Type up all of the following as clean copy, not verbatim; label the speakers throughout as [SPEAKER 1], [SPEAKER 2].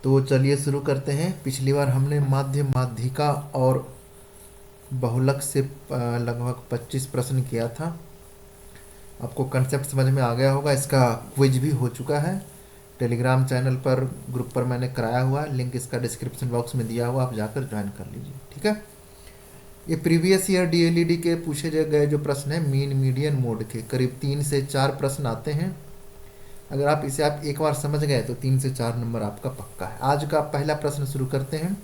[SPEAKER 1] तो चलिए शुरू करते हैं। पिछली बार हमने माध्य माध्यिका और बहुलक से लगभग 25 प्रश्न किया था। आपको कंसेप्ट समझ में आ गया होगा। इसका क्विज भी हो चुका है। टेलीग्राम चैनल पर ग्रुप पर मैंने कराया हुआ है, लिंक इसका डिस्क्रिप्शन बॉक्स में दिया हुआ, आप जाकर ज्वाइन कर लीजिए। ठीक है। ये प्रीवियस ईयर डीएलईडी के पूछे गए जो प्रश्न है मीन मीडियन मोड के, करीब 3 से 4 प्रश्न आते हैं। अगर आप इसे एक बार समझ गए तो 3 से 4 नंबर आपका पक्का है। आज का पहला प्रश्न शुरू करते हैं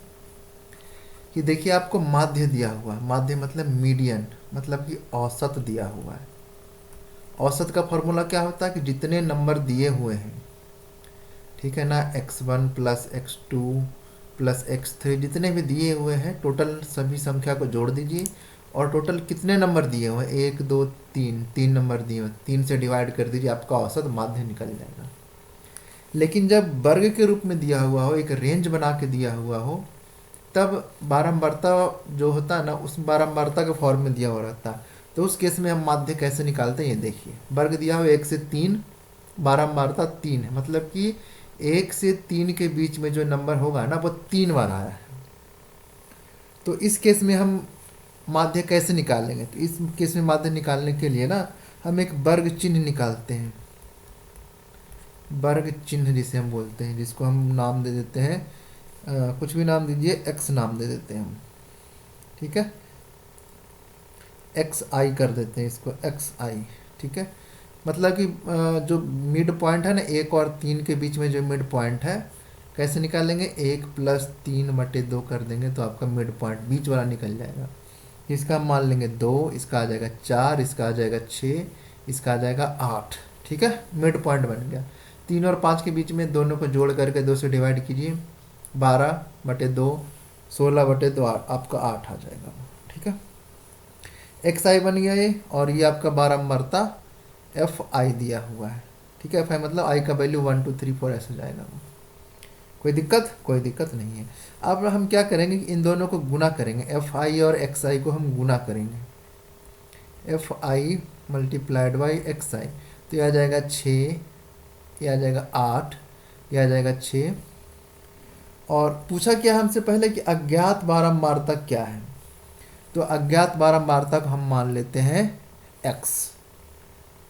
[SPEAKER 1] कि देखिए आपको माध्य दिया हुआ है। माध्य मतलब मीडियन, मतलब कि औसत दिया हुआ है। औसत का फॉर्मूला क्या होता है कि जितने नंबर दिए हुए हैं, ठीक है ना, x1 plus x2 plus x3 जितने भी दिए हुए हैं, टोटल सभी संख्या को जोड़ दीजिए और टोटल कितने नंबर दिए हुए हैं, 1 2 3, 3 नंबर दिए हुए, 3 से डिवाइड कर दीजिए, आपका औसत माध्य निकल जाएगा। लेकिन जब वर्ग के रूप में दिया हुआ हो, एक रेंज बना के दिया हुआ हो, तब बारंबारता जो होता है ना, उस बारंबारता के फॉर्म में दिया हुआ रहता है। तो उस केस में हम माध्य कैसे निकालते हैं ये देखिए। वर्ग दिया हुआ 1 से 3, बारंबारता 3 है, मतलब कि 1 से 3 के बीच में जो नंबर होगा ना वो 3 बार आया है। तो इस केस में हम माध्य कैसे निकालेंगे? तो इस केस में माध्य निकालने के लिए ना हम एक वर्ग चिन्ह निकालते हैं। वर्ग चिन्ह जिसे हम बोलते हैं, जिसको हम नाम दे देते हैं, कुछ भी नाम दीजिए, x नाम दे देते हैं हम। ठीक है, एक्स आई कर देते हैं इसको, एक्स आई। ठीक है, मतलब कि जो मिड पॉइंट है ना 1 और 3 के बीच में जो मिड पॉइंट है, कैसे निकालेंगे? 1 प्लस 3/2 कर देंगे तो आपका मिड पॉइंट बीच वाला निकल जाएगा। इसका हम मान लेंगे 2, इसका आ जाएगा 4, इसका आ जाएगा 6, इसका आ जाएगा 8। ठीक है, मिड पॉइंट बन गया। 3 और 5 के बीच में दोनों को जोड़ करके 2 से डिवाइड कीजिए, 12/2, 16/2, आपका 8 आ जाएगा। ठीक है, एक्स आई बन गया ये, और ये आपका बारंबारता एफ आई दिया हुआ है। ठीक है, एफ आई मतलब आई का वैल्यू 1 2 3 4 ऐसे जाएगा। कोई दिक्कत? कोई दिक्कत नहीं है। अब हम क्या करेंगे कि इन दोनों को गुना करेंगे, एफ आई और एक्स आई को हम गुना करेंगे। F i multiplied by x i, तो यह आ जाएगा 6, यह आ जाएगा 8, यह आ जाएगा 6। और पूछा क्या हमसे पहले कि अज्ञात बारंबारता क्या है? तो अज्ञात बारंबारता को हम मान लेते हैं x।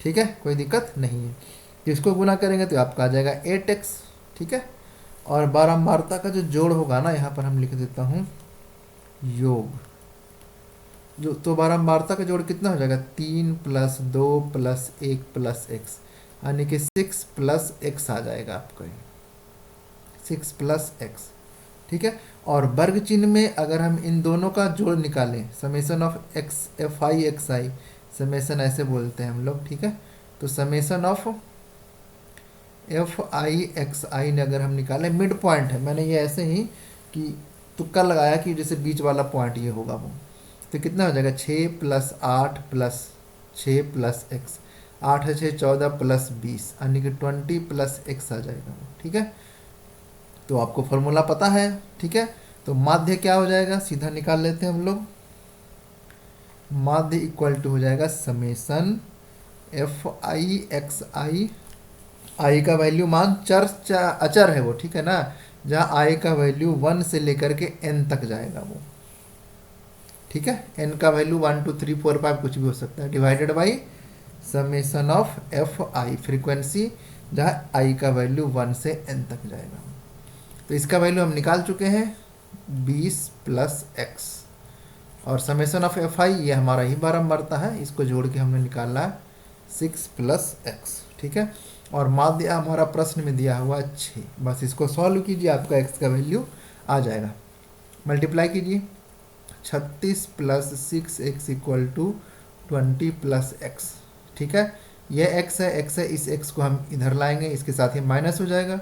[SPEAKER 1] ठीक है, कोई दिक्कत नहीं है। इसको गुना करेंगे तो आपका आ जाएगा 8x। ठीक है, और बारंबारता का जो जोड़ होगा ना, यहाँ पर हम लिख देता हूँ योग। जो तो बारंबारता का जोड़ कितना हो जाएगा? 3 प्लस 2 प्लस 1 प्लस x, यानी कि 6 प्लस x आ जाएगा आपका, 6 प्लस x। ठीक है, और वर्ग चिन्ह में अगर हम इन दोनों का जोड़ निकालें, summation of x f i x i, summation ऐसे बोलते हैं हम लोग। ठीक है, तो summation of f i x i ने अगर हम निकालें, मिड पॉइंट है, मैंने ये ऐसे ही कि तुक्का लगाया कि जैसे बीच वाला पॉइंट ये होगा वो, तो कितना हो जाएगा? 6 प्लस 8 प्लस 6 प्लस एक्स, 8 है 6 14 प्लस 20, यानी कि 20 प्लस एक्स आ जाएगा। ठीक है, तो आपको फॉर्मूला पता है। ठीक है, तो माध्य क्या हो जाएगा, सीधा निकाल लेते हैं हम लोग। माध्य इक्वल टू हो जाएगा समेसन एफ आई एक्स आई। आई का वैल्यू मान अचर है वो, ठीक है ना, जहाँ आई का वैल्यू 1 से लेकर के n तक जाएगा वो। ठीक है, n का वैल्यू 1 2 3 4 5 कुछ भी हो सकता है, divided by summation of f I, frequency जहाँ आई का वैल्यू 1 से n तक जाएगा। तो इसका वैल्यू हम निकाल चुके हैं 20 प्लस एक्स, और समेसन ऑफ एफ आई ये हमारा ही बारंबारता है, इसको जोड़ के हमने निकाला 6 प्लस एक्स। ठीक है, और माध्य हमारा प्रश्न में दिया हुआ 6, बस इसको सॉल्व कीजिए, आपका एक्स का वैल्यू आ जाएगा। मल्टीप्लाई कीजिए, 36 plus 6x equal to 20 plus X. ठीक है, यह एक्स है, एक्स है, इस एक्स को हम इधर लाएंगे, इसके साथ ही माइनस हो जाएगा,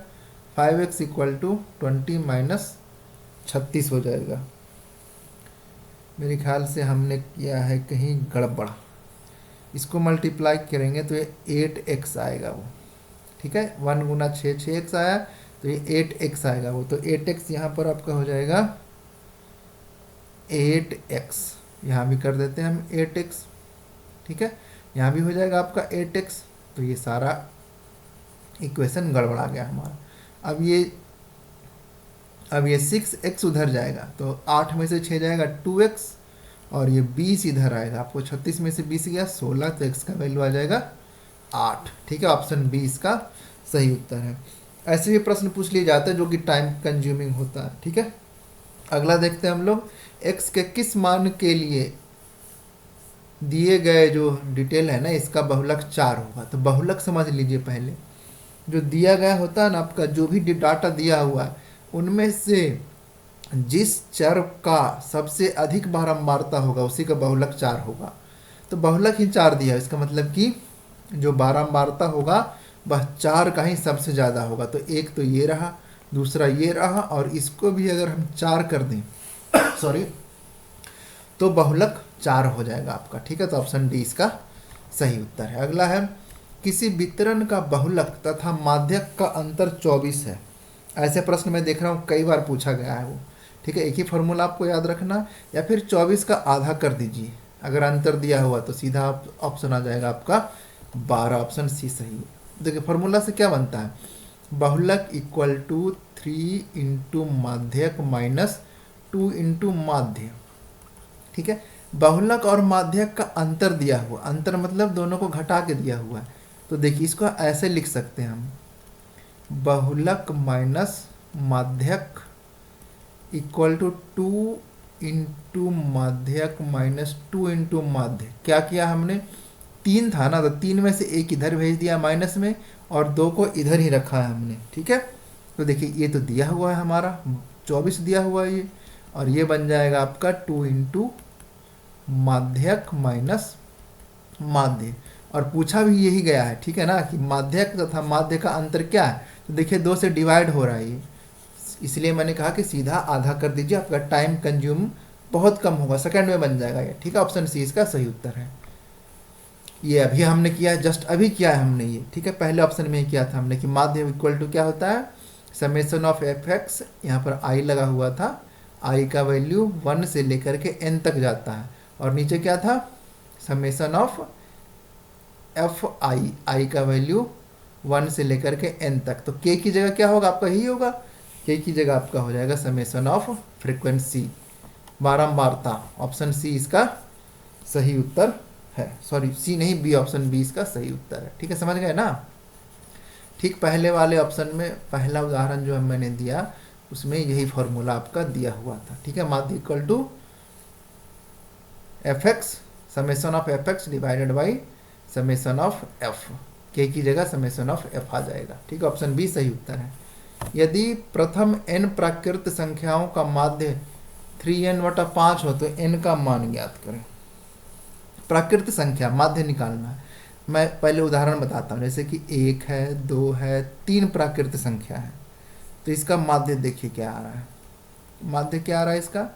[SPEAKER 1] 5x इक्वल टू 20 माइनस 36 हो जाएगा। मेरे ख्याल से हमने किया है कहीं गड़बड़, इसको मल्टीप्लाई करेंगे तो ये 8x आएगा वो। ठीक है, 1 गुना 6 6x आया, तो ये 8x आएगा वो, तो 8x यहाँ पर आपका हो जाएगा 8x, यहाँ भी कर देते हैं हम 8x। ठीक है, यहाँ भी हो जाएगा आपका 8x, तो ये सारा इक्वेशन गड़बड़ा गया हमारा। अब ये अब ये 6x उधर जाएगा तो 8 में से 6 जाएगा 2x, और ये 20 इधर आएगा, आपको 36 में से 20 गया 16, तो x का वैल्यू आ जाएगा 8। ठीक है, ऑप्शन बी इसका सही उत्तर है। ऐसे भी प्रश्न पूछ लिए जाते हैं जो कि टाइम कंज्यूमिंग होता है। ठीक है, अगला देखते हैं हम लोग, x के किस मान के लिए दिए गए जो डिटेल है ना इसका बहुलक 4 होगा। तो बहुलक समझ लीजिए, पहले जो दिया गया होता है ना आपका, जो भी डाटा दिया हुआ है उनमें से जिस चर का सबसे अधिक बारंबारता होगा उसी का बहुलक 4 होगा। तो बहुलक ही 4 दिया है, इसका मतलब कि जो बारंबारता होगा वह 4 का ही सबसे ज़्यादा होगा। तो एक तो ये रहा, दूसरा ये रहा, और इसको भी अगर हम 4 कर दें सॉरी, तो बहुलक 4 हो जाएगा आपका। ठीक है, तो ऑप्शन डी इसका सही उत्तर है। अगला है, किसी वितरण का बहुलक तथा माध्यक का अंतर 24 है। ऐसे प्रश्न मैं देख रहा हूँ कई बार पूछा गया है वो। ठीक है, एक ही फॉर्मूला आपको याद रखना, या फिर 24 का आधा कर दीजिए, अगर अंतर दिया हुआ तो सीधा ऑप्शन आ जाएगा आपका 12, ऑप्शन सी सही है। देखिए फॉर्मूला से क्या बनता है, बहुलक इक्वल टू 3 इंटू माध्यक माइनस 2 इंटू माध्य। ठीक है, बहुलक और माध्यक का अंतर दिया हुआ, अंतर मतलब दोनों को घटा के दिया हुआ है। तो देखिए इसको ऐसे लिख सकते हैं हम, बहुलक माइनस माध्यक इक्वल टू 2 इंटू माध्यक माइनस 2 इंटू माध्य। क्या किया हमने, 3 था ना, तो 3 में से एक इधर भेज दिया माइनस में, और 2 को इधर ही रखा है हमने। ठीक है, तो देखिए ये तो दिया हुआ है हमारा 24 दिया हुआ है ये, और ये बन जाएगा आपका 2 इंटू माध्यक माइनस माध्य, और पूछा भी यही गया है। ठीक है ना, कि माध्यक तथा माध्य का अंतर क्या है, तो देखिए 2 से डिवाइड हो रहा है ये, इसलिए मैंने कहा कि सीधा आधा कर दीजिए, आपका टाइम कंज्यूम बहुत कम होगा, सेकंड में बन जाएगा ये। ठीक है, ऑप्शन सी इसका सही उत्तर है। ये अभी हमने किया है, जस्ट अभी किया है हमने ये। ठीक है, पहले ऑप्शन में ही किया था हमने कि माध्य इक्वल टू क्या होता है, समेशन ऑफ एफ एक्स, यहाँ पर आई लगा हुआ था, आई का वैल्यू 1 से लेकर के n तक जाता है, और नीचे क्या था, समेशन ऑफ एफ आई, आई का वैल्यू 1 से लेकर के n तक। तो k की जगह क्या होगा आपका, यही होगा, k की जगह आपका हो जाएगा समेशन ऑफ फ्रीक्वेंसी, बारंबारता। ऑप्शन सी इसका सही उत्तर है, सॉरी सी नहीं, बी, ऑप्शन बी इसका सही उत्तर है। ठीक है, समझ गए ना। ठीक पहले वाले ऑप्शन में पहला उदाहरण जो मैंने दिया उसमें यही फॉर्मूला आपका दिया हुआ था। ठीक है, माध्य equal to F X, summation of F X divided by summation of F, के की जगह समेशन ऑफ एफ आ जाएगा। ठीक है, ऑप्शन बी सही उत्तर है। यदि प्रथम n प्राकृत संख्याओं का माध्य 3n/5 हो तो n का मान ज्ञात करें। प्राकृत संख्या माध्य निकालना है, मैं पहले उदाहरण बताता हूँ, जैसे कि 1 है, 2 है, 3 प्राकृत संख्या है, तो इसका माध्य देखिए क्या आ रहा है, माध्य क्या आ रहा है इसका,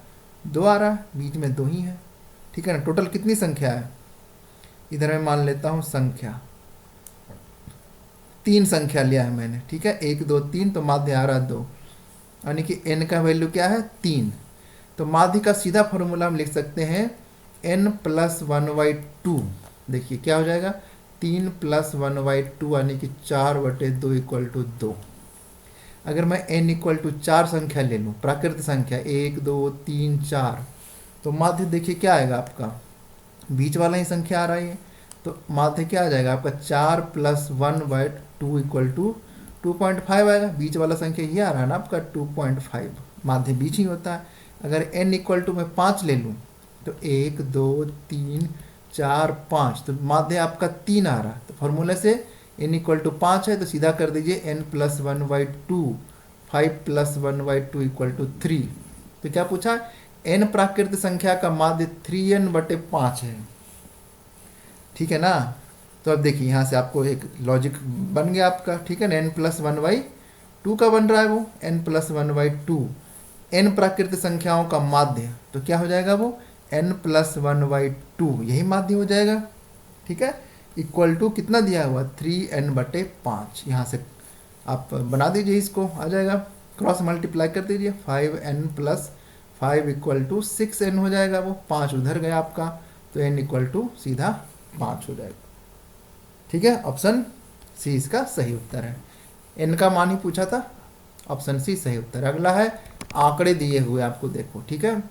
[SPEAKER 1] 2 आ रहा है, बीच में 2 ही है। ठीक है ना, टोटल कितनी संख्या है, इधर मैं मान लेता हूँ संख्या 3 संख्या लिया है मैंने। ठीक है, 1 2 3, तो माध्य आ रहा है 2, यानी कि n का वैल्यू क्या है 3। तो माध्य का सीधा फॉर्मूला हम लिख सकते हैं n + 1/2। देखिए क्या हो जाएगा, 3 + 1/2 यानी कि 4/2 = 2। अगर मैं n = 4 संख्या ले लूँ, प्राकृत संख्या 1 2 3 4, तो माध्य देखिए क्या आएगा आपका, बीच वाला ही संख्या आ रहा है, तो माध्य क्या आ जाएगा आपका 4 + 1/2 = 2.5 आएगा। बीच वाला संख्या ये आ रहा है ना आपका 2.5, माध्य बीच ही होता है। अगर n = मैं 5 ले लूँ तो 1 2 3 4 5, तो माध्य आपका 3 आ रहा है। तो फॉर्मूले से n = 5 है, तो सीधा कर दीजिए n + 1/2, 5 + 1/2 = 3। तो क्या पूछा, n प्राकृत संख्या का माध्य 3n/5 है। ठीक है ना, तो अब देखिए यहाँ से आपको एक लॉजिक बन गया आपका। ठीक है ना, n + 1/2 का बन रहा है वो, n + 1/2, n प्राकृत संख्याओं का माध्य, तो क्या हो जाएगा वो n + 1/2, यही माध्य हो जाएगा। ठीक है, इक्वल टू कितना दिया हुआ 3n/5, यहाँ से आप बना दीजिए, इसको आ जाएगा, क्रॉस मल्टीप्लाई कर दीजिए, 5n + 5 = 6n हो जाएगा, वो 5 उधर गया आपका, तो n = सीधा 5 हो जाएगा। ठीक है, ऑप्शन सी इसका सही उत्तर है, n का मान ही पूछा था, ऑप्शन सी सही उत्तर। अगला है, आंकड़े दिए हुए आपको देखो, ठीक है।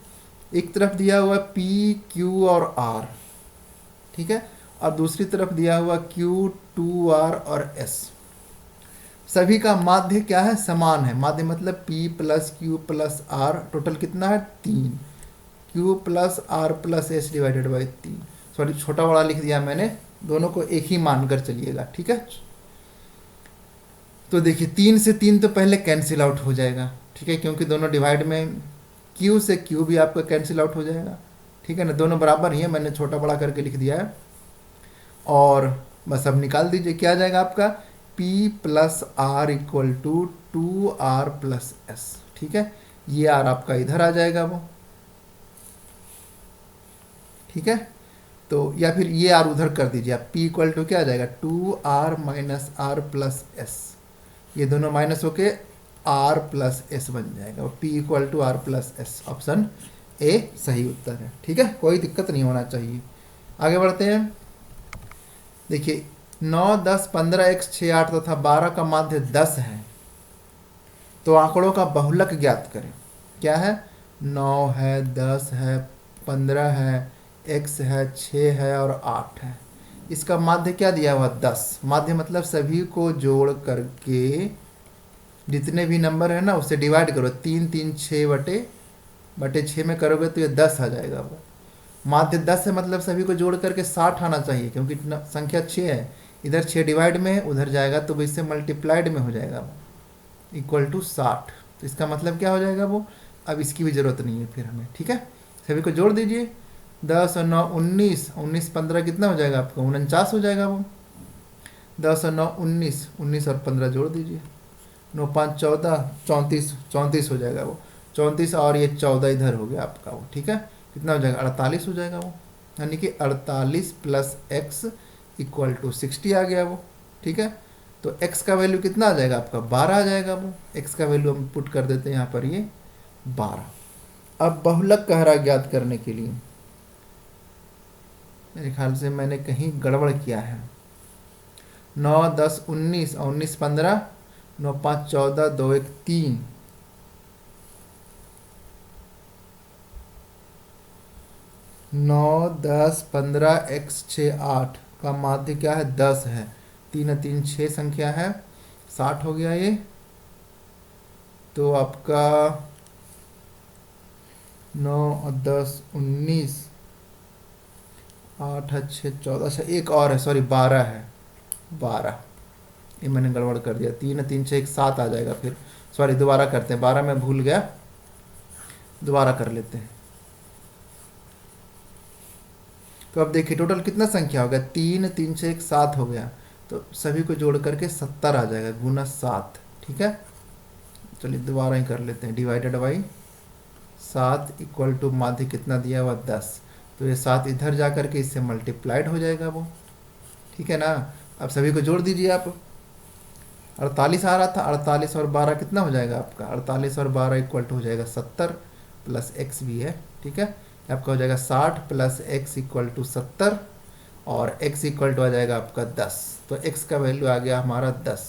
[SPEAKER 1] एक तरफ दिया हुआ पी क्यू और आर, ठीक है, और दूसरी तरफ दिया हुआ क्यू, टू आर और एस। सभी का माध्य क्या है, समान है। माध्य मतलब P plus Q plus R, total कितना है 3, Q plus R plus S divided by 3। Sorry छोटा बड़ा लिख दिया मैंने, दोनों को एक ही मानकर चलिएगा, ठीक है। तो देखिए 3 से 3 तो पहले कैंसिल आउट हो जाएगा, ठीक है, क्योंकि दोनों डिवाइड में, क्यू से क्यू भी आपका कैंसिल आउट हो जाएगा, ठीक है ना, दोनों बराबर ही है, मैंने छोटा बड़ा करके लिख दिया है। और बस अब निकाल दीजिए, क्या आ जाएगा आपका, P plus R equal to 2R plus S, ठीक है। ये आर आपका इधर आ जाएगा वो, ठीक है। तो या फिर ये आर उधर कर दीजिए आप, P इक्वल टू क्या आ जाएगा, 2R minus are plus S, ये दोनों माइनस होके R प्लस एस बन जाएगा, और P equal to R plus S, option A सही उत्तर है, ठीक है, कोई दिक्कत नहीं होना चाहिए। आगे बढ़ते हैं। देखिए 9, 10, 15, x 6, 8 तथा 12 का माध्य 10 है, तो आंकड़ों का बहुलक ज्ञात करें। क्या है, 9 है, 10 है, 15 है, x है, 6 है और 8 है। इसका माध्य क्या दिया हुआ, 10। माध्य मतलब सभी को जोड़ करके जितने भी नंबर है ना उसे डिवाइड करो, 3 3 6 बटे 6 में करोगे तो ये 10 आ जाएगा वो। माध्य 10 है मतलब सभी को जोड़ करके 60 आना चाहिए, क्योंकि संख्या 6 है, इधर 6 डिवाइड में है, उधर जाएगा तो इससे मल्टीप्लाइड में हो जाएगा वो, इक्वल टू 60। तो इसका मतलब क्या हो जाएगा वो, अब इसकी भी ज़रूरत नहीं है फिर हमें, ठीक है। सभी को जोड़ दीजिए, 10 और 9 19, 19 15 कितना हो जाएगा आपका, 49 हो जाएगा वो। 10 और 9 19, 19 और 15 जोड़ दीजिए, 9 5 14, 34, 34 हो जाएगा वो। 34 और ये 14 इधर हो गया आपका वो, ठीक है। कितना हो जाएगा, 48 हो जाएगा वो, यानी कि 48 प्लस एक्स इक्वल टू 60 आ गया वो, ठीक है। तो x का वैल्यू कितना आ जाएगा आपका, 12 आ जाएगा वो। x का वैल्यू हम पुट कर देते हैं यहाँ पर, ये 12। अब बहुलक कहरा ज्ञात करने के लिए मेरे ख्याल से मैंने कहीं गड़बड़ किया है। 9 10 19 और 19 15, 9 5 14, 2 1 3, 9 10 15 x 6 8 का माध्य क्या है, 10 है। 3 3 6 संख्या है, 60 हो गया ये। तो आपका 9 और 10 19, 8 है 6 14, अच्छा एक और है, सॉरी 12 है, 12 ये मैंने गड़बड़ कर दिया। 3 3 6 7 आ जाएगा फिर, सॉरी दोबारा करते हैं, 12 में भूल गया, दोबारा कर लेते हैं। तो अब देखिए टोटल कितना संख्या हो गया, 3 3 6 7 हो गया, तो सभी को जोड़ करके 70 आ जाएगा, गुना 7, ठीक है। चलिए दोबारा ही कर लेते हैं, डिवाइडेड बाई 7 इक्वल टू माध्य कितना दिया हुआ, 10। तो ये 7 इधर जा करके इससे मल्टीप्लाइड हो जाएगा वो, ठीक है ना। अब सभी को जोड़ दीजिए आप, 48 आ रहा था, 48 और 12 कितना हो जाएगा आपका, 48 और 12 इक्वल टू हो जाएगा 70 प्लस एक्स भी है, ठीक है। आपका हो जाएगा 60 प्लस एक्स इक्वल टू 70 और x इक्वल टू आ जाएगा आपका 10। तो x का वैल्यू आ गया हमारा 10।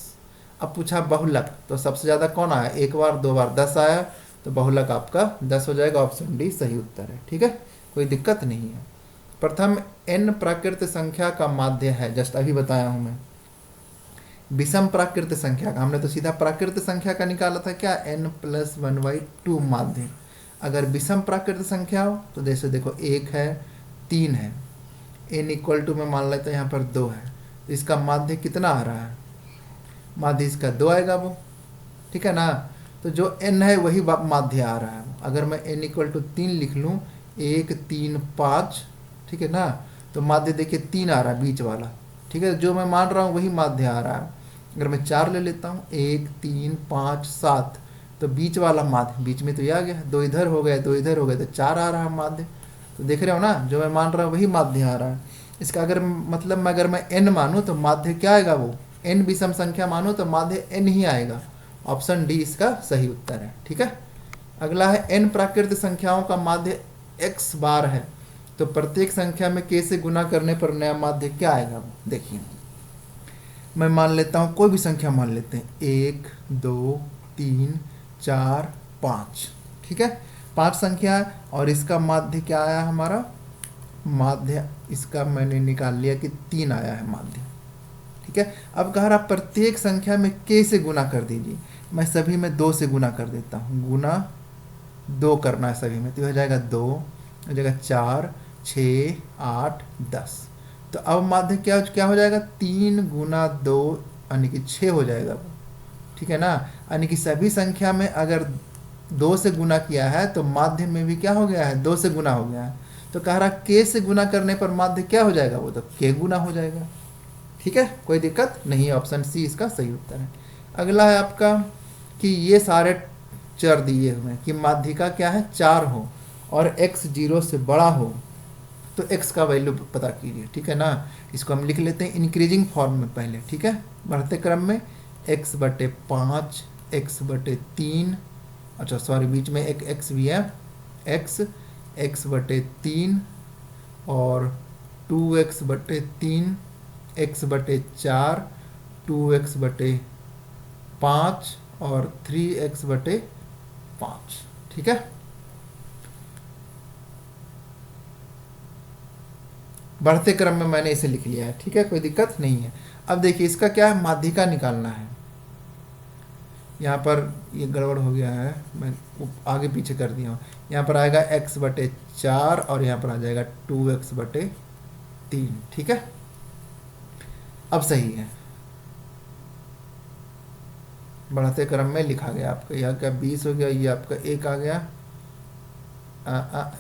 [SPEAKER 1] अब पूछा बहुलक, तो सबसे ज़्यादा कौन आया, एक बार 2 बार 10 आया, तो बहुलक आपका 10 हो जाएगा, ऑप्शन डी सही उत्तर है, ठीक है, कोई दिक्कत नहीं है। प्रथम n प्राकृत संख्या का माध्य है, जस्ट अभी बताया हूँ मैं। विषम प्राकृत संख्या का, हमने तो सीधा प्राकृत संख्या का निकाला था, क्या n प्लस 1/2 माध्य। अगर विषम प्राकृत संख्या हो तो जैसे देखो 1 है 3 है, n इक्वल टू में मान लेते हैं यहाँ पर 2 है, तो इसका माध्य कितना आ रहा है, माध्य इसका 2 आएगा वो, ठीक है ना। तो जो n है वही माध्य आ रहा है। अगर मैं n इक्वल टू 3 लिख लूँ, 1 3 5, ठीक है ना, तो माध्य देखिए 3 आ रहा है बीच वाला, ठीक है, जो मैं मान रहा हूँ वही माध्य आ रहा है। अगर मैं 4 ले लेता हूँ, 1 3 5 7, तो बीच वाला माध्य, बीच में तो ये आ गया, 2 इधर हो गए 2 इधर हो गए, तो 4 आ रहा है माध्य। तो देख रहे हो ना, जो मैं मान रहा हूँ वही माध्य आ रहा है। इसका अगर मतलब अगर मैं n मानूँ तो माध्य क्या आएगा, वो n विषम संख्या मानूँ तो माध्य n ही आएगा, ऑप्शन डी इसका सही उत्तर है, ठीक है। अगला है n प्राकृत संख्याओं का माध्य x बार है, तो प्रत्येक संख्या में k से गुना करने पर नया माध्य क्या आएगा। देखिए मैं मान लेता हूँ, कोई भी संख्या मान लेते हैं, 1 2 3 4 5, ठीक है, 5 संख्या है और इसका माध्य क्या आया हमारा, माध्य इसका मैंने निकाल लिया कि 3 आया है माध्य। ठीक है, अब कह रहा प्रत्येक संख्या में k से गुना कर दीजिए। मैं सभी में 2 से गुना कर देता हूँ, गुना 2 करना है सभी में, तो हो जाएगा 2, हो जाएगा 4, 6, 8, 10। तो अब माध्य क्या क्या हो जाएगा, 3 गुना 2 यानी कि 6 हो जाएगा वो। ठीक है ना, यानी कि सभी संख्या में अगर 2 से गुना किया है तो माध्य में भी क्या हो गया है, 2 से गुना हो गया है। तो कह रहा k से गुना करने पर माध्य क्या हो जाएगा, वो तो k गुना हो जाएगा। ठीक है, कोई दिक्कत नहीं है, ऑप्शन सी इसका सही उत्तर है। अगला है आपका कि ये सारे चर दिए हुए हैं कि माध्यिका क्या है 4 हो और x 0 से बड़ा हो तो x का वैल्यू पता कीजिए। ठीक है ना, इसको हम लिख लेते हैं इंक्रीजिंग फॉर्म में पहले। ठीक है, बढ़ते क्रम में x/5, x/3, अच्छा सॉरी बीच में एक x भी है, x/3 और 2x/3, x/4, 2x/5 और 3x/5। ठीक है, बढ़ते क्रम में मैंने इसे लिख लिया है। ठीक है, कोई दिक्कत नहीं है। अब देखिए इसका क्या है, माध्यिका निकालना है। यहाँ पर ये गड़बड़ हो गया है, मैं आगे पीछे कर दिया हूँ। यहाँ पर आएगा x/4 और यहाँ पर आ जाएगा 2x/3। ठीक है, अब सही है, बढ़ते क्रम में लिखा गया आपका। यहाँ क्या 20 हो गया, ये आपका 1 आ गया।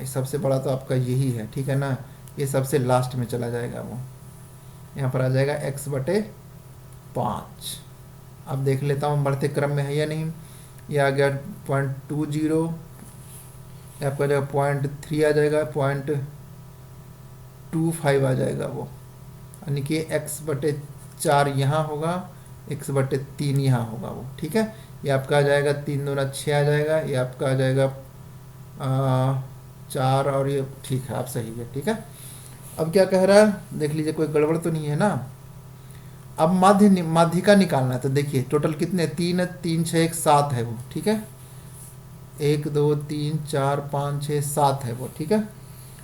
[SPEAKER 1] सबसे बड़ा तो आपका यही है। ठीक है ना, ये सबसे लास्ट में चला जाएगा वो, यहाँ पर आ जाएगा x/5। अब देख लेता हूँ बढ़ते क्रम में है या नहीं। ये आ गया 0.20, आपका जाएगा 0.3 आ जाएगा, 0.25 आ जाएगा वो, यानी कि x/4 यहाँ होगा, x/3 यहाँ होगा वो। ठीक है, ये आपका आ जाएगा 3 दूना 6 आ जाएगा, ये आपका आ जाएगा 4 और ये ठीक है, आप सही है। ठीक है, अब क्या कह रहा है देख लीजिए, कोई गड़बड़ तो नहीं है ना। अब माध्यिका निकालना है, तो देखिए टोटल कितने, 3 3 6 1 7 है वो। ठीक है, 1 2 3 4 5 6 7 है वो। ठीक है,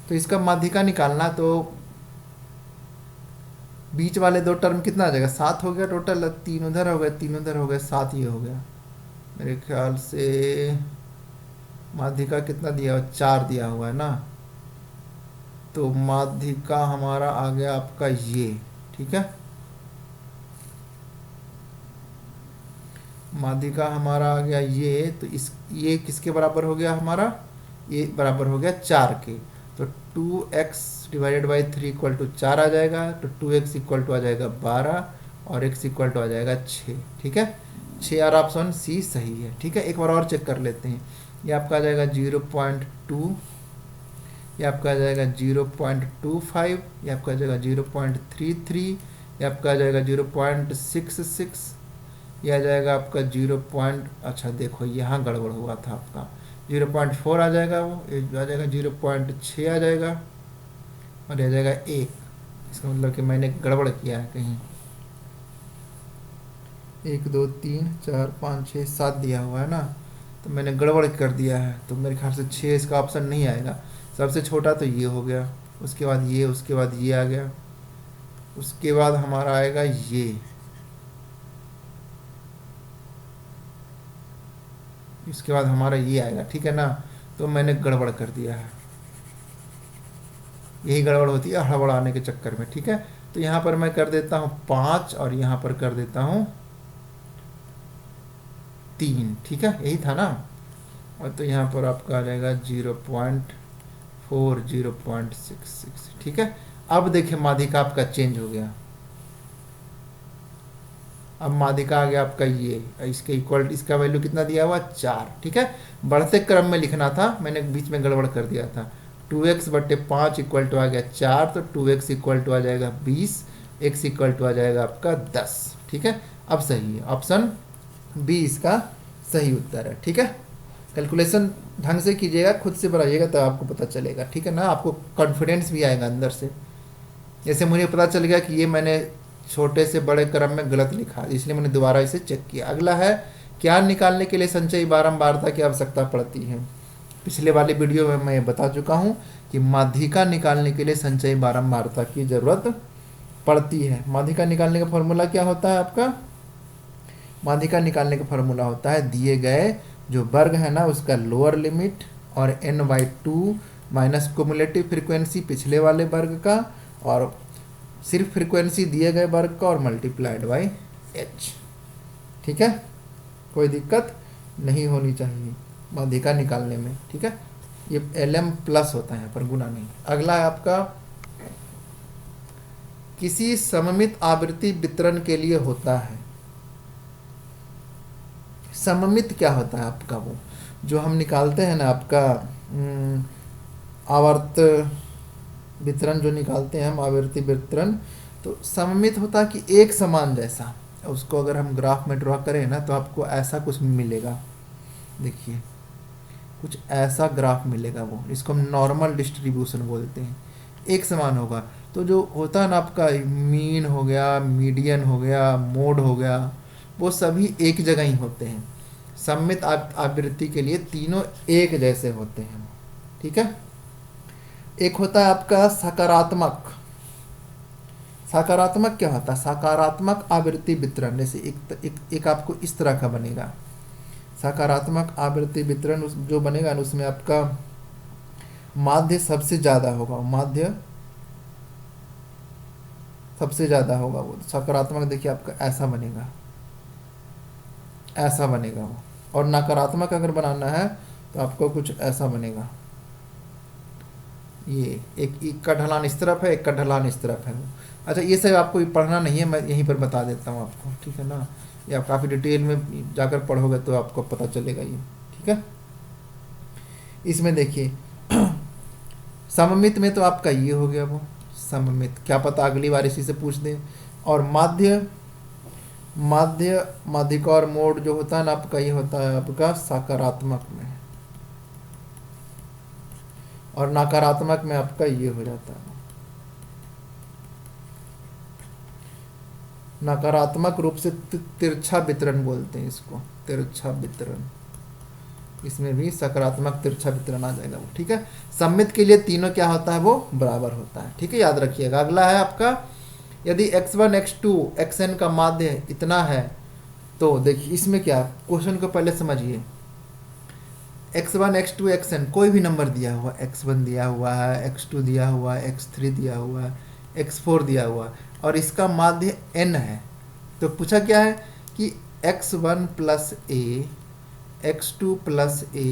[SPEAKER 1] तो इसका माध्यिका निकालना, तो बीच वाले 2 टर्म कितना आ जाएगा, 7 हो गया टोटल, 3 उधर हो गए 3 उधर हो गए, 7 ये हो गया। मेरे ख्याल से माध्यिका कितना दिया हुआ, 4 दिया हुआ है ना, तो माध्यिका हमारा आ गया आपका ये। ठीक है, माध्यिका हमारा आ गया ये, तो इस ये किसके बराबर हो गया हमारा, ये बराबर हो गया 4 के। तो 2x/3 = 4 आ जाएगा, तो 2x = आ जाएगा 12 और x = आ जाएगा 6। ठीक है, 6 और ऑप्शन सी सही है। ठीक है, एक बार और चेक कर लेते हैं। ये आपका आ जाएगा 0.2, ये आपका आ जाएगा 0.25, ये आपका आ जाएगा 0.33, ये आपका आ जाएगा 0.66, ये आ जाएगा आपका 0. अच्छा देखो यहाँ गड़बड़ हुआ था आपका, 0.4 आ जाएगा वो, ये आ जाएगा 0.6 आ जाएगा और ये आ जाएगा 1। इसका मतलब कि मैंने गड़बड़ किया है कहीं, 1 2 3 4 5 6 7 दिया हुआ है ना, तो मैंने गड़बड़ कर दिया है। तो मेरे ख्याल से 6 इसका ऑप्शन नहीं आएगा। सबसे छोटा तो ये हो गया, उसके बाद ये, उसके बाद ये आ गया, उसके बाद हमारा आएगा ये, इसके बाद हमारा ये आएगा। ठीक है ना, तो मैंने गड़बड़ कर दिया है, यही गड़बड़ होती है हड़बड़ाने के चक्कर में। ठीक है, तो यहाँ पर मैं कर देता हूँ 5 और यहाँ पर कर देता हूँ 3। ठीक है, यही था ना, और तो यहाँ पर आपका आ जाएगा 0.4 0.66। ठीक है, अब देखिए माध्यिका आपका चेंज हो गया, अब माध्यिका आ गया आपका ये, इसके इक्वल, इसका वैल्यू कितना दिया हुआ 4। ठीक है, बढ़ते क्रम में लिखना था, मैंने बीच में गड़बड़ कर दिया था। 2x/5 = आ गया 4, तो 2x = आ जाएगा 20, x = आ जाएगा आपका 10। ठीक है, अब सही है, ऑप्शन बी इसका सही उत्तर है। ठीक है, कैलकुलेशन ढंग से कीजिएगा, खुद से बनाइएगा तो आपको पता चलेगा। ठीक है ना, आपको कॉन्फिडेंस भी आएगा अंदर से। जैसे मुझे पता चल गया कि ये मैंने छोटे से बड़े क्रम में गलत लिखा, इसलिए मैंने दोबारा इसे चेक किया। अगला है, क्या निकालने के लिए संचयी बारंबारता की आवश्यकता पड़ती है। पिछले वाले वीडियो में मैं बता चुका हूँ कि माध्यिका निकालने के लिए संचयी बारंबारता की ज़रूरत पड़ती है। माध्यिका निकालने का फॉर्मूला क्या होता है आपका? माध्यिका निकालने का फॉर्मूला होता है दिए गए जो वर्ग है ना उसका लोअर लिमिट और n/2 माइनस कुमुलेटिव फ्रीक्वेंसी पिछले वाले वर्ग का और सिर्फ फ्रीक्वेंसी दिए गए वर्ग का और मल्टीप्लाइड बाई h। ठीक है, कोई दिक्कत नहीं होनी चाहिए माध्यिका निकालने में। ठीक है, ये lm प्लस होता है यहाँ पर, गुना नहीं। अगला है आपका किसी सममित आवृत्ति वितरण के लिए होता है। सममित क्या होता है आपका? वो जो हम निकालते हैं ना आपका आवर्त वितरण जो निकालते हैं हम, आवृत्ति वितरण, तो सममित होता है कि एक समान जैसा। उसको अगर हम ग्राफ में ड्रॉ करें ना तो आपको ऐसा कुछ मिलेगा, देखिए कुछ ऐसा ग्राफ मिलेगा। वो इसको हम नॉर्मल डिस्ट्रीब्यूशन बोलते हैं, एक समान होगा। तो जो होता है ना आपका मीन हो गया, मीडियन हो गया, मोड हो गया, वो सभी एक जगह ही होते हैं। सममित आवृत्ति के लिए तीनों एक जैसे होते हैं। ठीक है, एक होता है आपका सकारात्मक। सकारात्मक क्या होता है? सकारात्मक आवृत्ति वितरण। जैसे एक आपको इस तरह का बनेगा सकारात्मक आवृत्ति वितरण, जो बनेगा ना उसमें आपका माध्य सबसे ज़्यादा होगा, माध्य सबसे ज़्यादा होगा। वो सकारात्मक देखिए आपका ऐसा बनेगा, ऐसा बनेगा वो। और नकारात्मक अगर बनाना है तो आपको कुछ ऐसा बनेगा, ये एक का ढलान इस तरफ है, एक का ढलान इस तरफ है। अच्छा, ये सब आपको पढ़ना नहीं है, मैं यहीं पर बता देता हूँ आपको। ठीक है ना, ये आप काफ़ी डिटेल में जाकर पढ़ोगे तो आपको पता चलेगा ये। ठीक है, इसमें देखिए सममित में तो आपका ये हो गया वो सममित, क्या पता अगली बार इसी से पूछ दें। और माध्यिका और मोड जो होता है ना आपका, ये होता है आपका सकारात्मक में, और नकारात्मक में आपका ये हो जाता है। नकारात्मक रूप से तिरछा वितरण बोलते हैं इसको, तिरछा वितरण। इसमें भी सकारात्मक तिरछा वितरण आ जाएगा वो। ठीक है, सममित के लिए तीनों क्या होता है? वो बराबर होता है। ठीक है, याद रखिएगा। अगला है आपका यदि x1 x2 xn का माध्य इतना है तो देखिए इसमें क्या, क्वेश्चन को पहले समझिए। x1 x2 xn कोई भी नंबर दिया हुआ, x1 दिया हुआ है, x2 दिया हुआ है, x3 दिया हुआ है, x4 दिया हुआ है, और इसका माध्य n है। तो पूछा क्या है कि x1 plus a, x2 plus a,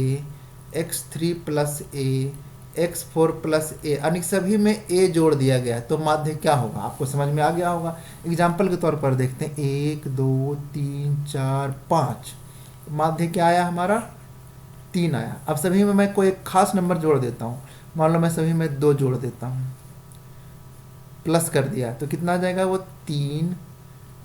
[SPEAKER 1] x3 plus a, x4 plus a, यानी सभी में a जोड़ दिया गया है, तो माध्य क्या होगा? आपको समझ में आ गया होगा। एग्जाम्पल के तौर पर देखते हैं, 1 2 3 4 5, माध्य क्या आया हमारा? 3 आया। अब सभी में मैं कोई एक खास नंबर जोड़ देता हूँ, मान लो मैं सभी में 2 जोड़ देता हूँ, प्लस कर दिया तो कितना आ जाएगा? वो 3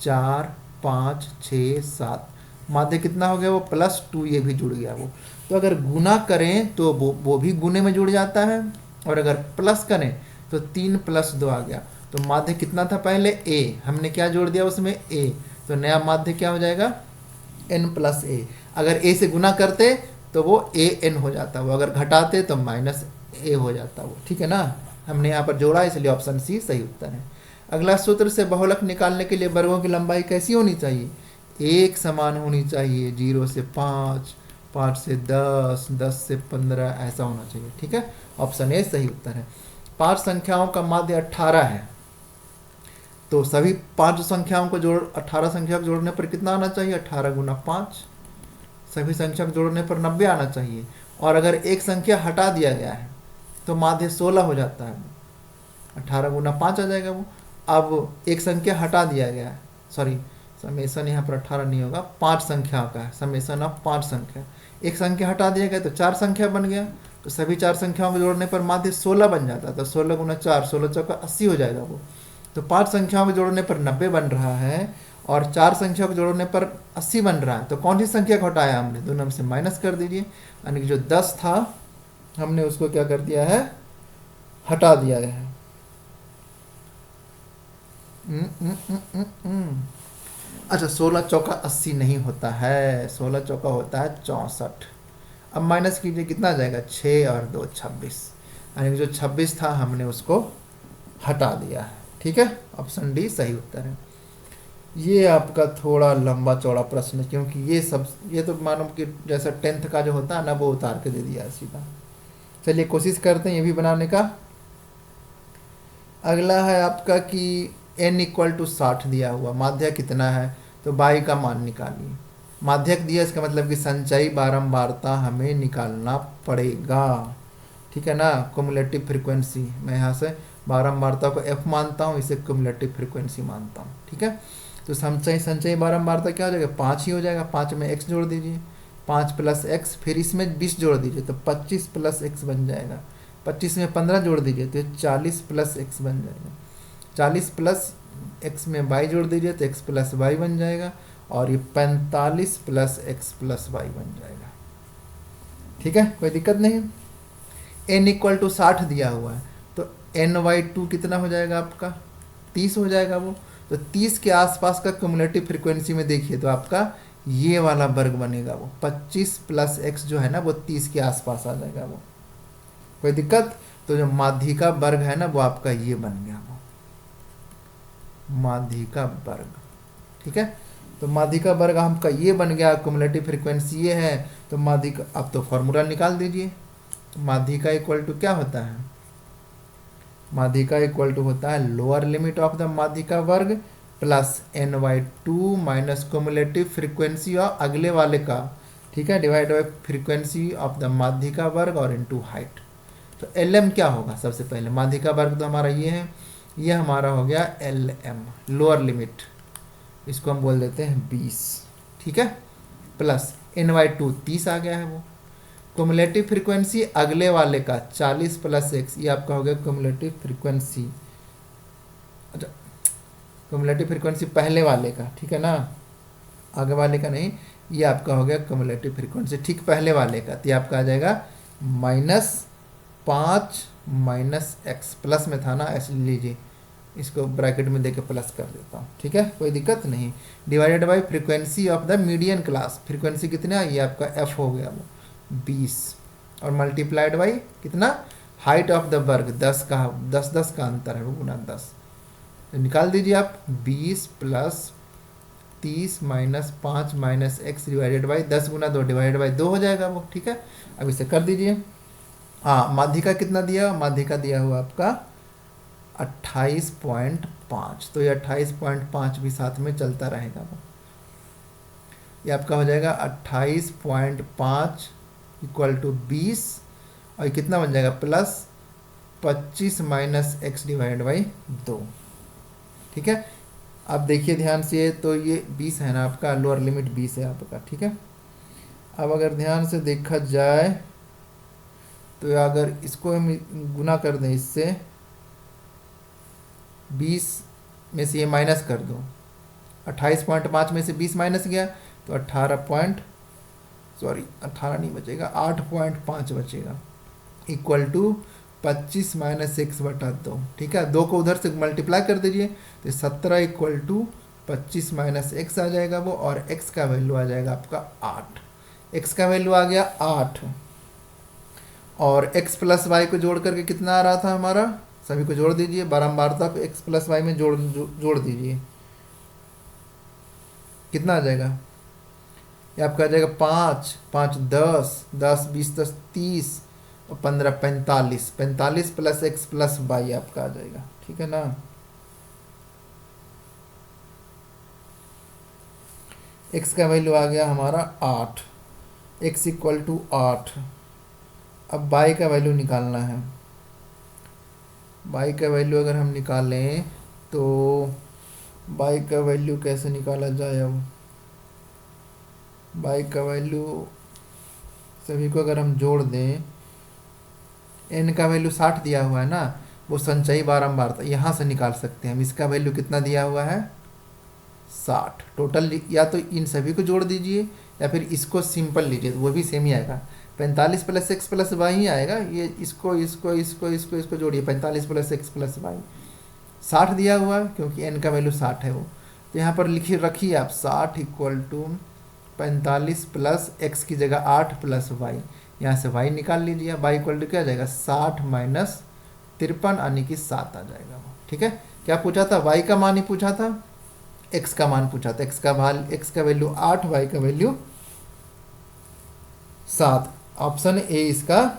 [SPEAKER 1] 4 5 6 7, माध्य कितना हो गया? वो +2, ये भी जुड़ गया वो। तो अगर गुना करें तो वो भी गुने में जुड़ जाता है, और अगर प्लस करें तो 3 + 2 आ गया। तो माध्य कितना था पहले? a, हमने क्या जोड़ दिया उसमें? a, तो नया माध्य क्या हो जाएगा? n + a। अगर a से गुना करते तो वो an हो जाता, वो अगर घटाते तो -a हो जाता वो। ठीक है ना, हमने यहाँ पर जोड़ा इसलिए ऑप्शन सी सही उत्तर है। अगला, सूत्र से बहुलक निकालने के लिए वर्गों की लंबाई कैसी होनी चाहिए? एक समान होनी चाहिए, 0 से 5, 5 से 10, 10 से 15, ऐसा होना चाहिए। ठीक है, ऑप्शन ए सही उत्तर है। 5 संख्याओं का माध्य 18 है, तो सभी 5 संख्याओं को 18 संख्या को जोड़ने पर कितना आना चाहिए? 18 × 5। सभी संख्या को जोड़ने पर 90 आना चाहिए। और अगर एक संख्या हटा दिया गया है तो माध्य 16 हो जाता है, 18 × 5 आ जाएगा वो। अब एक संख्या हटा दिया गया है, सॉरी समेसन यहाँ पर 18 नहीं होगा, 5 संख्या का है, समेसन ऑफ 5 संख्या। एक संख्या हटा दिया गया तो 4 संख्या बन गया, तो सभी 4 संख्याओं को जोड़ने पर माध्य 16 बन जाता है। तो 16 × 4, 16 चौका 80 हो जाएगा वो। तो 5 संख्याओं को जोड़ने पर 90 बन रहा है, और 4 संख्या को जोड़ने पर 80 बन रहा है। तो कौन सी संख्या को हटाया हमने? दोनों में से माइनस कर दीजिए, यानी कि जो 10 था हमने उसको क्या कर दिया है? हटा दिया है। अच्छा, 16 चौका 80 नहीं होता है, 16 चौका होता है 64। अब माइनस कीजिए, कितना आ जाएगा, 6 और 2 26, यानी कि जो 26 था हमने उसको हटा दिया है। ठीक है, ऑप्शन डी सही उत्तर है। ये आपका थोड़ा लंबा चौड़ा प्रश्न है, क्योंकि ये तो मानो कि जैसा 10th का जो होता है ना, वो उतार के दे दिया है सीधा। चलिए कोशिश करते हैं ये भी बनाने का। अगला है आपका कि n इक्वल टू 60 दिया हुआ, माध्यक कितना है, तो y का मान निकालिए। माध्यक दिया, इसका मतलब कि संचयी बारंबारता हमें निकालना पड़ेगा। ठीक है ना, क्युमुलेटिव फ्रीक्वेंसी, मैं यहाँ से बारंबारता को f मानता हूँ, इसे क्युमुलेटिव फ्रीक्वेंसी मानता हूँ। ठीक है, तो संचयी बारंबारता क्या हो जाएगा, 5 ही हो जाएगा। 5 में x जोड़ दीजिए, 5 प्लस x, फिर इसमें 20 जोड़ दीजिए तो 25 प्लस x बन जाएगा। 25 में 15 जोड़ दीजिए तो 40 प्लस x बन जाएगा। 40 प्लस x में y जोड़ दीजिए तो x प्लस y बन जाएगा, और ये 45 प्लस x प्लस y बन जाएगा। ठीक है, कोई दिक्कत नहीं। n इक्वल टू 60 दिया हुआ है, तो n/2 कितना हो जाएगा आपका, 30 हो जाएगा वो। तो 30 के आसपास का क्युमुलेटिव फ्रीक्वेंसी में देखिए तो आपका ये वाला वर्ग बनेगा, वो 25 प्लस x जो है ना, वो 30 के आसपास आ जाएगा वो। कोई दिक्कत, तो जो माध्यिका वर्ग है ना, वो आपका ये बन गया, वो माध्यिका वर्ग। ठीक है, तो माध्यिका वर्ग आपका ये बन गया, क्युमुलेटिव फ्रीक्वेंसी ये है। तो माध्यिका, अब तो फॉर्मूला निकाल दीजिए। माध्यिका इक्वल टू क्या होता है, माध्यिका इक्वल टू होता है लोअर लिमिट ऑफ द माध्यिका वर्ग plus n/2 minus cumulative frequency और अगले वाले का, ठीक है, divide by frequency of the माध्यिका वर्ग और इनटू हाइट। तो lm क्या होगा, सबसे पहले माध्यिका वर्ग तो हमारा ये है, ये हमारा हो गया lm लोअर लिमिट, इसको हम बोल देते हैं 20। ठीक है, प्लस n/2 30 आ गया है वो। क्युमुलेटिव फ्रीक्वेंसी अगले वाले का 40 प्लस x, ये आपका हो गया क्युमुलेटिव फ्रीक्वेंसी। अच्छा, क्युमुलेटिव फ्रीक्वेंसी पहले वाले का, ठीक है ना, आगे वाले का नहीं, ये आपका हो गया क्युमुलेटिव फ्रीक्वेंसी ठीक पहले वाले का। तो ये आपका आ जाएगा -5 माइनस एक्स, प्लस में था ना, ऐसे लीजिए, इसको ब्रैकेट में देके प्लस कर देता हूँ। ठीक है, कोई दिक्कत नहीं। Divided by frequency of the median class, frequency कितना, ये आपका f हो गया वो 20, और मल्टीप्लाइड बाई कितना, हाइट ऑफ द वर्ग 10 का, 10 का अंतर है वो, गुना 10। तो निकाल दीजिए आप, 20 plus 30 minus 5 minus x divided by 10 Guna 2 divided by 2 हो जाएगा वो। ठीक है, अब इसे कर दीजिए। हाँ, माध्यिका कितना दिया, माध्यिका दिया हुआ आपका 28.5, तो ये 28.5 भी साथ में चलता रहेगा वो। ये आपका हो जाएगा 28.5 इक्वल टू 20, और ये कितना बन जाएगा, plus 25 minus x divide by 2। ठीक है, अब देखिए ध्यान से, तो ये 20 है ना आपका, लोअर लिमिट 20 है आपका। ठीक है, अब अगर ध्यान से देखा जाए तो अगर इसको हम गुना कर दें इससे, 20 में से ये माइनस कर दो, 28.5 में से 20 माइनस गया तो 18 नहीं बचेगा, 8.5 बचेगा, इक्वल टू 25 माइनस 6/2। ठीक है, 2 को उधर से मल्टीप्लाई कर दीजिए तो 17 इक्वल टू 25 माइनस एक्स आ जाएगा वो, और x का वैल्यू आ जाएगा आपका 8। x का वैल्यू आ गया 8, और x प्लस वाई को जोड़ करके कितना आ रहा था हमारा, सभी को जोड़ दीजिए, बारंबारता को x प्लस वाई में जोड़ दीजिए, कितना आ जाएगा, ये आपका आ जाएगा 5 5 10 10 20 10 30 और 15 45, 45 प्लस एक्स प्लस वाई आपका आ जाएगा। ठीक है ना, x का वैल्यू आ गया हमारा 8, x इक्वल टू 8। अब y का वैल्यू निकालना है। y का वैल्यू अगर हम निकालें तो y का वैल्यू कैसे निकाला जाए, अब y का वैल्यू सभी को अगर हम जोड़ दें, n का वैल्यू 60 दिया हुआ है ना, वो संचयी बारंबारता यहाँ से निकाल सकते हैं हम। इसका वैल्यू कितना दिया हुआ है, 60 टोटल, या तो इन सभी को जोड़ दीजिए या फिर इसको सिंपल लीजिए तो वो भी सेम ही आएगा, 45 plus x plus why he आएगा। ये इसको जोड़िए, 45 प्लस एक्स प्लस वाई, 60 दिया हुआ है क्योंकि n का वैल्यू 60 है वो। तो यहाँ पर लिखिए, रखिए आप 60 इक्वल टू 45 प्लस एक्स की जगह 8 प्लस वाई, यहाँ से y निकाल लीजिए। y इक्वल टू क्या आ जाएगा 60 माइनस 53 यानी कि 7 आ जाएगा वो। ठीक है, क्या पूछा था, y का मान ही पूछा था, x का मान पूछा था। x का वैल्यू 8, y का वैल्यू 7। ऑप्शन ए इसका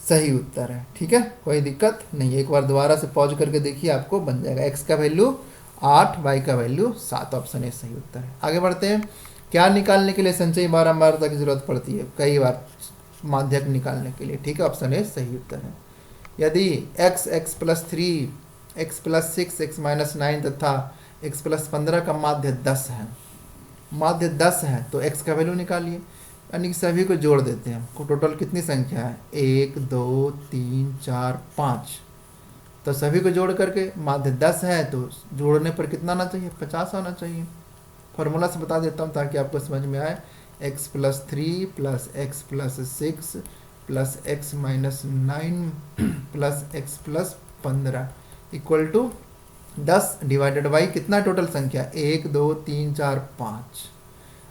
[SPEAKER 1] सही उत्तर है। ठीक है, कोई दिक्कत नहीं। एक बार दोबारा से पॉज करके देखिए, आपको बन जाएगा। x का वैल्यू 8, y का वैल्यू 7, ऑप्शन ए सही उत्तर है। आगे बढ़ते हैं। क्या निकालने के लिए संचयी बारंबारता की जरूरत पड़ती है? कई बार माध्यक निकालने के लिए। ठीक है, ऑप्शन ए सही उत्तर है। यदि x plus 3, x plus 6, x minus 9 तथा x प्लस 15 का माध्य 10 है, माध्य 10 है, तो x का वैल्यू निकालिए। यानी कि सभी को जोड़ देते हैं। हमको टोटल कितनी संख्या है, 1 2 3 4 5, तो सभी को जोड़ करके माध्य 10 है, तो जोड़ने पर कितना आना चाहिए, 50 आना चाहिए। फॉर्मूला से बता देता हूँ ताकि आपको समझ में आए। x plus 3 plus x plus 6 plus x minus 9 plus x plus 15 equal to 10 divided by कितना टोटल संख्या, 1 2 3 4 5।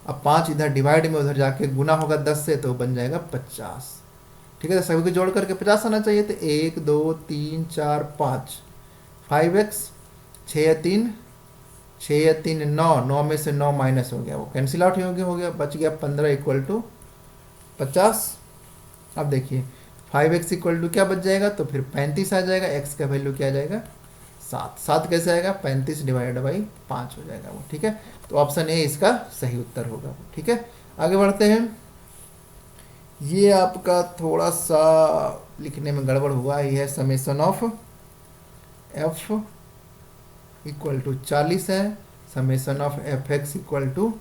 [SPEAKER 1] अब 5 इधर डिवाइड में उधर जाके गुना होगा 10 से, तो बन जाएगा 50। ठीक है, तो सभी को जोड़ करके 50 आना चाहिए। तो 1 2 3 4 5, 5x, 6 या 3 9, 9 में से 9 माइनस हो गया, वो कैंसिल आउट हो गया, बच गया 15 इक्वल टू 50। अब देखिए 5x इक्वल टू क्या बच जाएगा, तो फिर 35 आ जाएगा। x का वैल्यू क्या आ जाएगा, 7 कैसे आएगा, 35 डिवाइड बाई 5 हो जाएगा वो। ठीक है, तो ऑप्शन ए इसका सही उत्तर होगा वो। ठीक है, आगे बढ़ते हैं। ये आपका थोड़ा सा लिखने में गड़बड़ हुआ ही है। Summation of f equal to 40 है, summation of F X equal to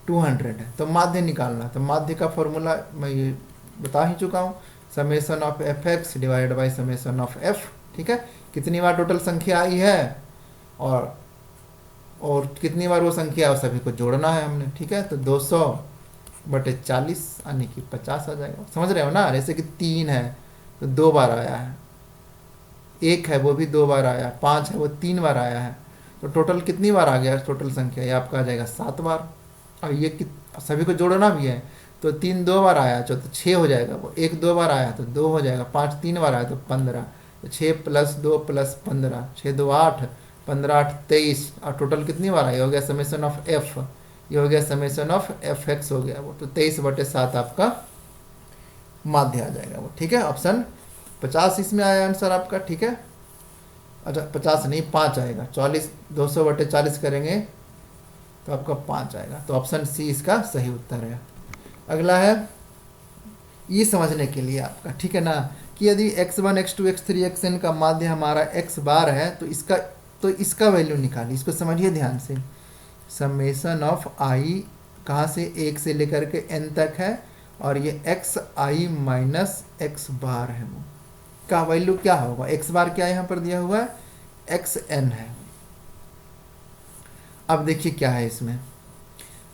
[SPEAKER 1] 200 है। तो माध्य निकालना, तो माध्य का फॉर्मूला मैं ये बता ही चुका हूँ, summation of F x divide by summation of F. ठीक है, कितनी बार टोटल संख्या आई है और कितनी बार वो संख्या है, सभी को जोड़ना है हमने। ठीक है, तो 200/40 यानी कि 50 आ जाएगा। समझ रहे हो ना, जैसे कि 3 है तो 2 बार आया है, 1 है वो भी 2 बार आया, 5 है वो 3 बार आया है, तो टोटल कितनी बार आ गया टोटल संख्या, ये आपका आ जाएगा 7 बार। और ये सभी को जोड़ना भी है, तो 3 2 बार आया तो 6 हो जाएगा वो, 1 2 बार आया तो 2 हो जाएगा, 5 3 बार आया तो 15, तो 6 + 2 + 15, 6 2 8, 15 8 23, और टोटल कितनी बार आई, हो गया समेसन ऑफ एफ, ये हो गया समेसन ऑफ एफ एक्स हो गया वो, तो 23/7 आपका माध्य आ जाएगा वो। ठीक है, ऑप्शन 50 इसमें आया आंसर आपका। ठीक है, अच्छा 50 नहीं 5 आएगा, 40 200/40 करेंगे तो आपका 5 आएगा, तो ऑप्शन सी इसका सही उत्तर है। अगला है ये समझने के लिए आपका, ठीक है ना, कि यदि x1 x2 x3 xn का माध्य हमारा x बार है, तो इसका वैल्यू निकालिए। इसको समझिए ध्यान से। समेसन ऑफ i कहाँ से 1 से लेकर के n तक है, और ये xi माइनस x बार है, वो का वैल्यू क्या होगा, x बार क्या यहाँ पर दिया हुआ है, xn है। अब देखिए क्या है इसमें,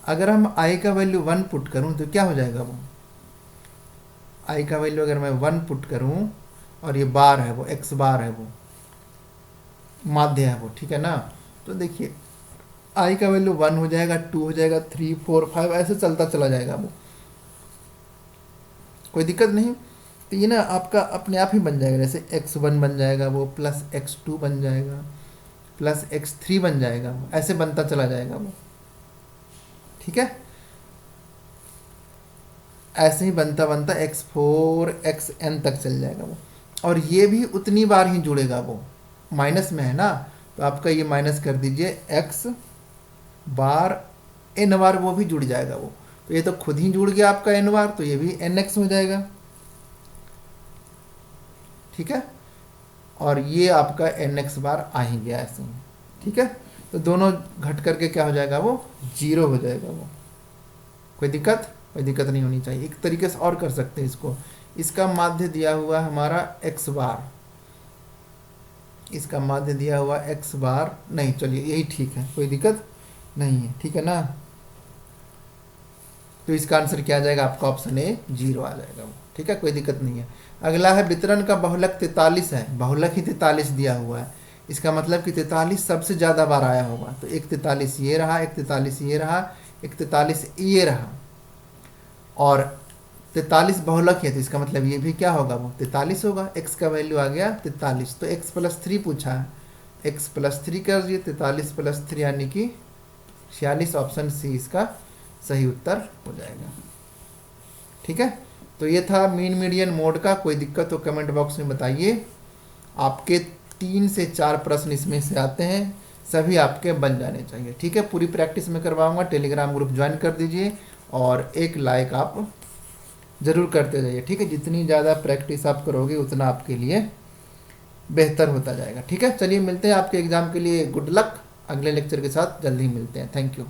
[SPEAKER 1] अगर हम i का वैल्यू 1 पुट करूं तो क्या हो जाएगा, वो i का वैल्यू अगर मैं 1 पुट करूं और ये बार है वो x बार है, वो माध्य है वो, ठीक है ना, तो देखिए i का वैल्यू 1 हो जाएगा, 2 हो जाएगा, 3 4 5 ऐसे चलता चला जाएगा वो, कोई दिक्कत नहीं। तो ये ना आपका अपने आप ही बन जाएगा, जैसे x1 बन जाएगा वो, प्लस x2 बन जाएगा, प्लस x3 बन जाएगा वो, ऐसे बनता चला जाएगा वो। ठीक है, ऐसे ही बनता बनता x4 xn तक चल जाएगा वो, और ये भी उतनी बार ही जुड़ेगा वो, माइनस में है ना, तो आपका ये माइनस कर दीजिए, x बार n बार वो भी जुड़ जाएगा वो, तो ये तो खुद ही जुड़ गया आपका n बार, तो ये भी nx हो जाएगा। ठीक है, और ये आपका nx बार आ ही गया ऐसे ही। ठीक है, तो दोनों घट करके क्या हो जाएगा, वो 0 हो जाएगा वो, कोई दिक्कत नहीं होनी चाहिए। एक तरीके से और कर सकते हैं इसको, इसका माध्य दिया हुआ हमारा x बार, इसका माध्य दिया हुआ x बार नहीं, चलिए यही ठीक है, कोई दिक्कत नहीं है। ठीक है ना, तो इसका आंसर क्या आ जाएगा आपका, ऑप्शन ए 0 आ जाएगा वो। ठीक है, कोई दिक्कत नहीं है। अगला है वितरण का बहुलक 43 है, बहुलक ही 43 दिया हुआ है, इसका मतलब कि 43 सबसे ज़्यादा बार आया होगा, तो एक 43 ये रहा, एक 43 ये रहा, एक 43 ये रहा, और 43 बहुलक है तो इसका मतलब ये भी क्या होगा, वो 43 होगा। x का वैल्यू आ गया 43, तो x+3 पूछा है, x+3 कर दिए, 43+3 यानी कि 46, ऑप्शन सी इसका सही उत्तर हो जाएगा। ठीक है, तो ये था मीन मीडियन मोड का। कोई दिक्कत हो कमेंट बॉक्स में बताइए। आपके 3 से 4 प्रश्न इसमें से आते हैं, सभी आपके बन जाने चाहिए। ठीक है, पूरी प्रैक्टिस में करवाऊंगा, टेलीग्राम ग्रुप ज्वाइन कर दीजिए और एक लाइक आप ज़रूर करते जाइए। ठीक है, जितनी ज़्यादा प्रैक्टिस आप करोगे उतना आपके लिए बेहतर होता जाएगा। ठीक है, चलिए मिलते हैं आपके एग्ज़ाम के लिए। Good luck. अगले लेक्चर के साथ जल्दी ही मिलते हैं। Thank you.